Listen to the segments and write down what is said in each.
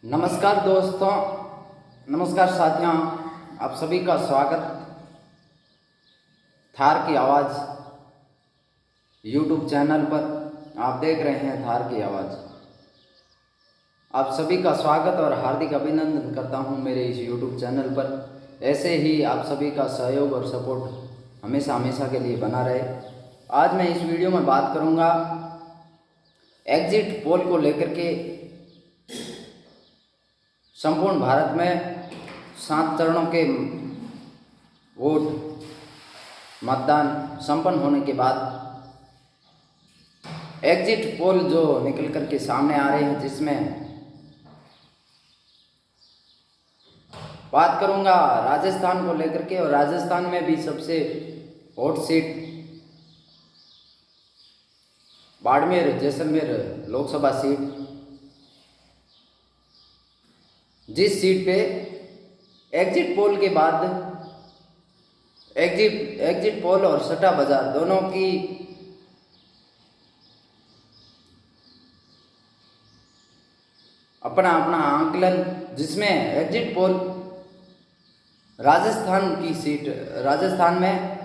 नमस्कार दोस्तों, नमस्कार साथियों, आप सभी का स्वागत थार की आवाज़ यूट्यूब चैनल पर। आप देख रहे हैं थार की आवाज़। आप सभी का स्वागत और हार्दिक अभिनंदन करता हूं मेरे इस यूट्यूब चैनल पर। ऐसे ही आप सभी का सहयोग और सपोर्ट हमेशा हमेशा के लिए बना रहे। आज मैं इस वीडियो में बात करूंगा एग्जिट पोल को लेकर के। संपूर्ण भारत में 7 चरणों के वोट मतदान संपन्न होने के बाद एग्जिट पोल जो निकल कर के सामने आ रहे हैं, जिसमें बात करूंगा राजस्थान को लेकर के। और राजस्थान में भी सबसे hot seat Barmer Jaisalmer Lok Sabha seat, जिस सीट पे एग्जिट पोल के बाद एग्जिट पोल और सट्टा बाजार दोनों की अपना अपना आंकलन, जिसमें एग्जिट पोल राजस्थान की सीट, राजस्थान में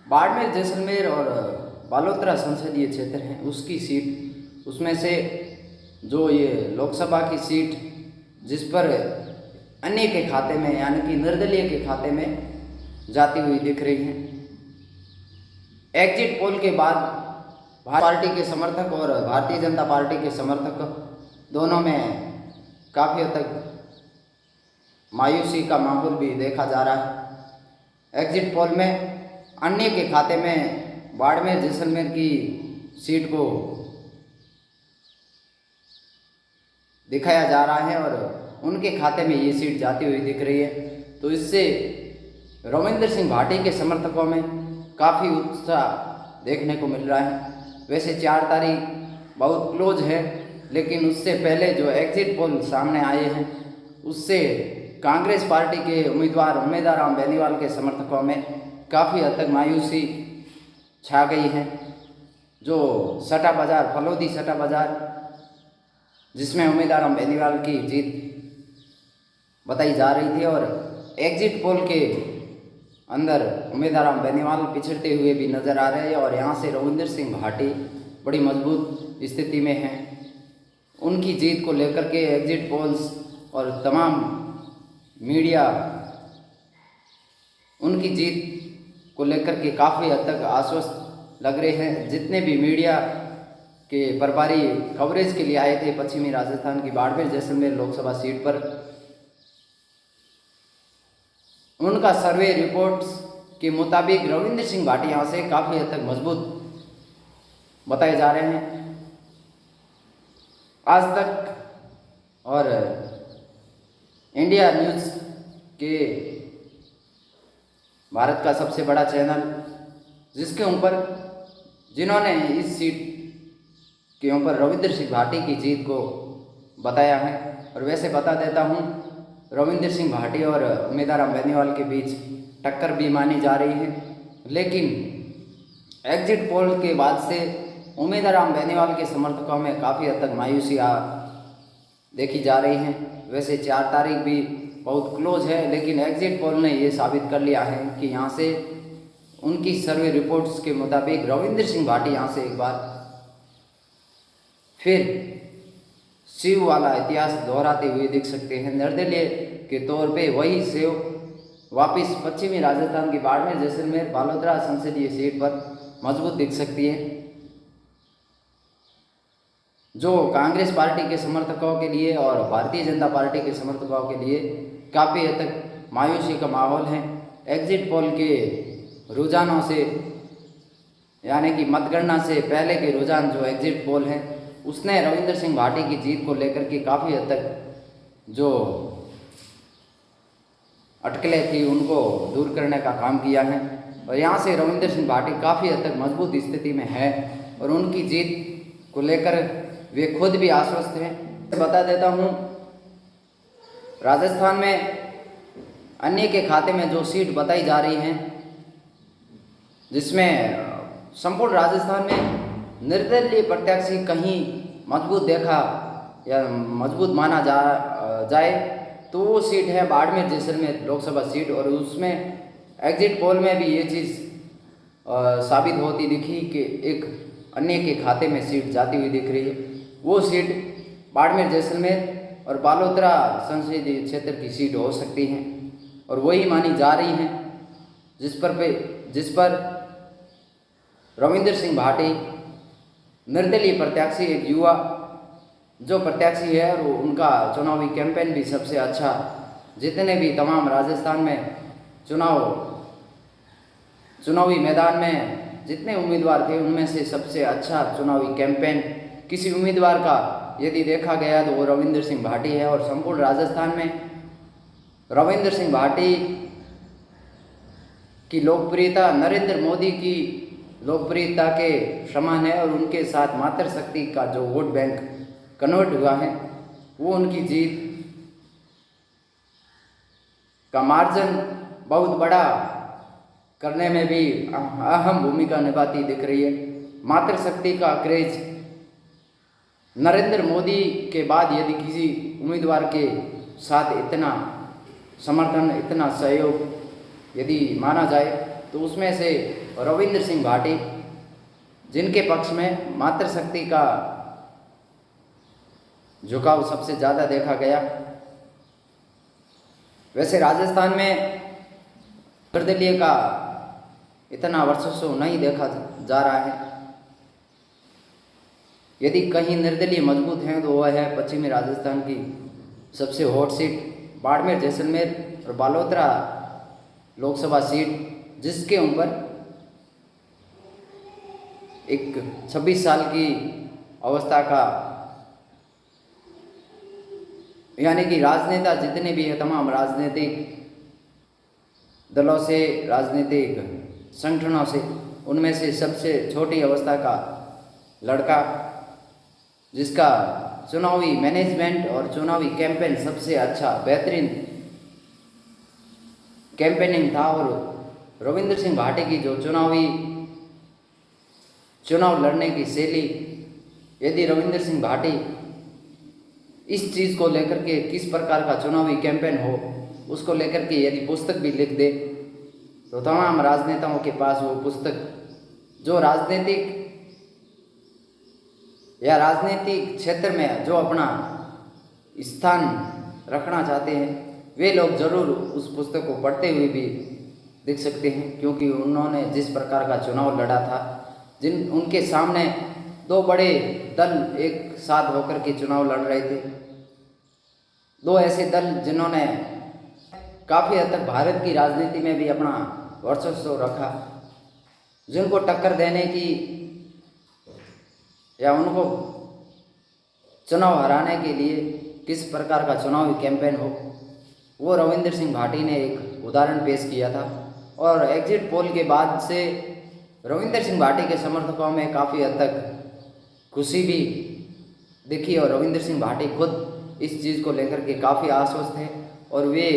बाड़मेर जैसलमेर और बालोतरा संसदीय क्षेत्र हैं, उसकी सीट, उसमें से जो ये लोकसभा की सीट जिस पर अन्य के खाते में यानी कि निर्दलीय के खाते में जाती हुई दिख रही है। एग्जिट पोल के बाद भारतीय पार्टी के समर्थक और भारतीय जनता पार्टी के समर्थक दोनों में काफ़ी हद तक मायूसी का माहौल भी देखा जा रहा है। एग्जिट पोल में अन्य के खाते में बाड़मेर जैसलमेर की सीट को दिखाया जा रहा है और उनके खाते में ये सीट जाती हुई दिख रही है। तो इससे रविंद्र सिंह भाटी के समर्थकों में काफ़ी उत्साह देखने को मिल रहा है। वैसे 4 तारीख बहुत क्लोज है, लेकिन उससे पहले जो एग्जिट पोल सामने आए हैं, उससे कांग्रेस पार्टी के उम्मीदवार उम्मेदाराम बेनीवाल के समर्थकों में काफ़ी हद तक मायूसी छा गई है। जो सट्टा बाजार, फलोदी सट्टा बाजार, जिसमें उम्मीदवार बेनीवाल की जीत बताई जा रही थी, और एग्जिट पोल के अंदर उम्मीदवार बेनीवाल पिछड़ते हुए भी नज़र आ रहे हैं। और यहाँ से रविंद्र सिंह भाटी बड़ी मजबूत स्थिति में हैं। उनकी जीत को लेकर के एग्जिट पोल्स और तमाम मीडिया उनकी जीत को लेकर के काफ़ी हद तक आश्वस्त लग रहे हैं। जितने भी मीडिया के प्रभारी कवरेज के लिए आए थे पश्चिमी राजस्थान की बाड़मेर जैसलमेर लोकसभा सीट पर, उनका सर्वे रिपोर्ट्स के मुताबिक रविंद्र सिंह भाटी यहाँ से काफ़ी हद तक मजबूत बताए जा रहे हैं। आज तक और इंडिया न्यूज़ के भारत का सबसे बड़ा चैनल, जिसके ऊपर जिन्होंने इस सीट के ऊपर रविंद्र सिंह भाटी की जीत को बताया है। और वैसे बता देता हूँ, रविंद्र सिंह भाटी और उम्मीदवार बेनीवाल के बीच टक्कर भी मानी जा रही है, लेकिन एग्जिट पोल के बाद से उम्मीदवार बेनीवाल के समर्थकों में काफ़ी हद तक मायूसी देखी जा रही है। वैसे 4 तारीख भी बहुत क्लोज है, लेकिन एग्जिट पोल ने ये साबित कर लिया है कि यहाँ से उनकी सर्वे रिपोर्ट्स के मुताबिक रविंद्र सिंह भाटी यहाँ से एक बार फिर शिव वाला इतिहास दोहराते हुए दिख सकते हैं। निर्दलीय के तौर पे वही शिव वापस पश्चिमी राजस्थान की बाड़मेर जैसलमेर बालोतरा संसदीय सीट पर मजबूत दिख सकती है, जो कांग्रेस पार्टी के समर्थकों के लिए और भारतीय जनता पार्टी के समर्थकों के लिए काफ़ी हद तक मायूसी का माहौल है। एग्जिट पोल के रुझानों से यानी कि मतगणना से पहले के रुझान जो एग्जिट पोल है, उसने रविंद्र सिंह भाटी की जीत को लेकर के काफ़ी हद तक जो अटकलें थी उनको दूर करने का काम किया है। और यहाँ से रविंद्र सिंह भाटी काफ़ी हद तक मजबूत स्थिति में है और उनकी जीत को लेकर वे खुद भी आश्वस्त हैं। बता देता हूँ, राजस्थान में अन्य के खाते में जो सीट बताई जा रही हैं, जिसमें संपूर्ण राजस्थान में निर्दलीय प्रत्याशी कहीं मजबूत देखा या मजबूत माना जाए तो वो सीट है बाड़मेर जैसलमेर लोकसभा सीट। और उसमें एग्जिट पोल में भी ये चीज़ साबित होती दिखी कि एक अन्य के खाते में सीट जाती हुई दिख रही है। वो सीट बाड़मेर जैसलमेर और बालोतरा संसदीय क्षेत्र की सीट हो सकती हैं और वही मानी जा रही हैं, जिस पर रविंदर सिंह भाटी निर्दलीय प्रत्याशी, एक युवा जो प्रत्याशी है, और उनका चुनावी कैंपेन भी सबसे अच्छा, जितने भी तमाम राजस्थान में चुनावी मैदान में जितने उम्मीदवार थे उनमें से सबसे अच्छा चुनावी कैंपेन किसी उम्मीदवार का यदि देखा गया तो वो रविंदर सिंह भाटी है। और संपूर्ण राजस्थान में रविंदर सिंह भाटी की लोकप्रियता नरेंद्र मोदी की लोकप्रियता के समान है और उनके साथ मातृशक्ति का जो वोट बैंक कन्वर्ट हुआ है वो उनकी जीत का मार्जिन बहुत बड़ा करने में भी अहम भूमिका निभाती दिख रही है। मातृशक्ति का क्रेज नरेंद्र मोदी के बाद यदि किसी उम्मीदवार के साथ इतना समर्थन, इतना सहयोग यदि माना जाए तो उसमें से रविंदर सिंह भाटी, जिनके पक्ष में मातृशक्ति का झुकाव सबसे ज़्यादा देखा गया। वैसे राजस्थान में निर्दलीय का इतना वर्चस्व नहीं देखा जा रहा है। यदि कहीं निर्दलीय मजबूत हैं तो वह है पश्चिमी राजस्थान की सबसे हॉट सीट बाड़मेर जैसलमेर और बालोतरा लोकसभा सीट, जिसके ऊपर एक 26 साल की अवस्था का यानी कि राजनेता जितने भी हैं तमाम राजनीतिक दलों से, राजनीतिक संगठनों से, उनमें से सबसे छोटी अवस्था का लड़का, जिसका चुनावी मैनेजमेंट और चुनावी कैंपेन सबसे अच्छा बेहतरीन कैंपेनिंग था। और रविंदर सिंह भाटी की जो चुनाव लड़ने की शैली, यदि रविंदर सिंह भाटी इस चीज़ को लेकर के किस प्रकार का चुनावी कैंपेन हो उसको लेकर के यदि पुस्तक भी लिख दे तो तमाम राजनेताओं के पास वो पुस्तक, जो राजनीतिक क्षेत्र में जो अपना स्थान रखना चाहते हैं वे लोग जरूर उस पुस्तक को पढ़ते हुए भी दिख सकते हैं, क्योंकि उन्होंने जिस प्रकार का चुनाव लड़ा था, उनके सामने दो बड़े दल एक साथ होकर के चुनाव लड़ रहे थे। दो ऐसे दल जिन्होंने काफ़ी हद तक भारत की राजनीति में भी अपना वर्चस्व रखा, जिनको टक्कर देने की या उनको चुनाव हराने के लिए किस प्रकार का चुनावी कैंपेन हो, वो रविंदर सिंह भाटी ने एक उदाहरण पेश किया था। और एग्जिट पोल के बाद से रविंदर सिंह भाटी के समर्थकों में काफ़ी हद तक खुशी भी दिखी और रविंदर सिंह भाटी खुद इस चीज़ को लेकर के काफ़ी आश्वस्त हैं और वे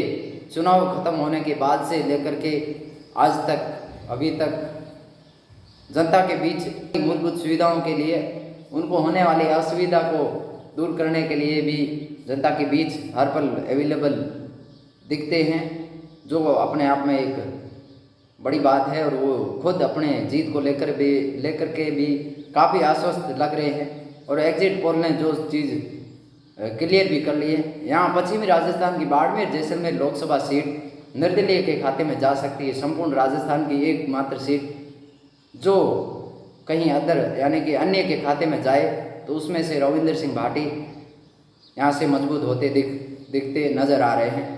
चुनाव खत्म होने के बाद से लेकर के आज तक अभी तक जनता के बीच मूलभूत सुविधाओं के लिए, उनको होने वाली असुविधा को दूर करने के लिए भी जनता के बीच हर पल अवेलेबल दिखते हैं, जो अपने आप में एक बड़ी बात है। और वो खुद अपने जीत को लेकर के भी काफ़ी आश्वस्त लग रहे हैं और एग्जिट पोल ने जो चीज़ क्लियर भी कर ली है। यहाँ पश्चिमी राजस्थान की बाड़मेर जैसलमेर लोकसभा सीट निर्दलीय के खाते में जा सकती है, संपूर्ण राजस्थान की एकमात्र सीट जो कहीं अदर यानी कि अन्य के खाते में जाए तो उसमें से रविंदर सिंह भाटी यहाँ से मजबूत होते दिखते नज़र आ रहे हैं।